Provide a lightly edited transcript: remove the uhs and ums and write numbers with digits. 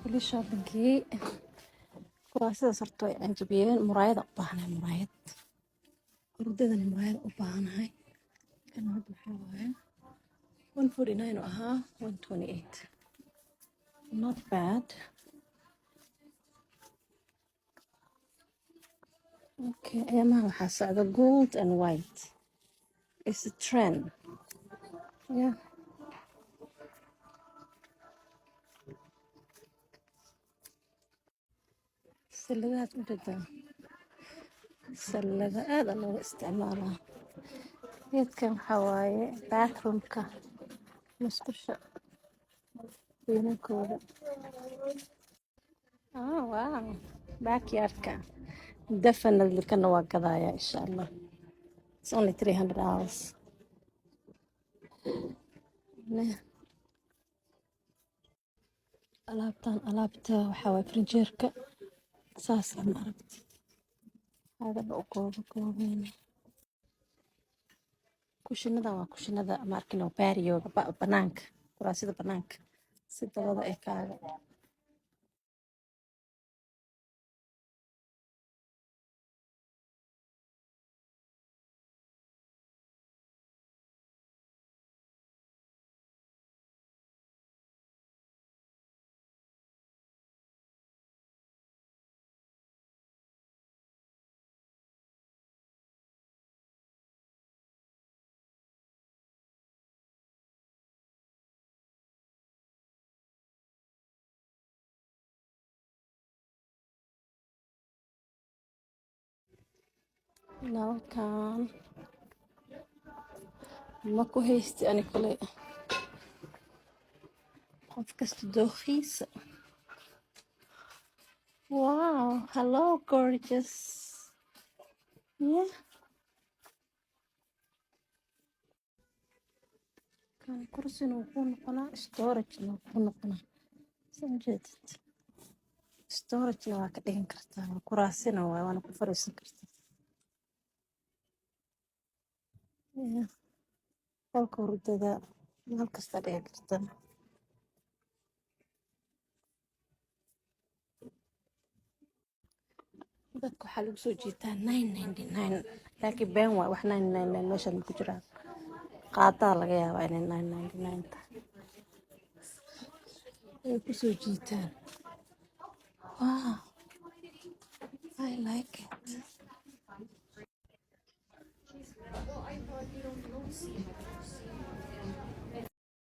كل shopping kuraasada sarto ay anjabiyeen muraayada u baahnahay muraayad hurdadana muraayad u baahnahay kan hadda waxaa waaye 149 oo ahaa 128 not bad. Okay, ayamaha waxaa socda gold and white. It's a trend. Yeah. Salladahaad u jeedaa sallada aad looga isticmaalaa geedkan waxaa waaye bathroomka musqusha weynankooda. Wow, backyardka definitely kana waa gadaaya insha allah. It's only $300. alaabta waxaa waaye frinjeerka saas ma aragti aadaba u kooban kushinada waa kushinada ma arkin oo baariyooga banaanka kuraasida banaanka si dabada ay kaaga nalkan ma ku haysti ani kale qof kasta dooqiisa. Wow, hello gorgeous. Yeah, kan kursina wuu ku noqonaa storagena wuu ku noqonaa soo jeedid storagena waa ka dhigan kartaa waa kuraasina waay waana ku fariisan kartaa. Yeah, qolka hurdada meel kasta dhigan kartaa. dadka waxaa lagu soo jiitaa 999 laakiin been waay wax 999 meeshan ma ku jiraan qaadaa laga yaabaa inay 999 tahay ay ku soo jiitaan. Wow, I like it.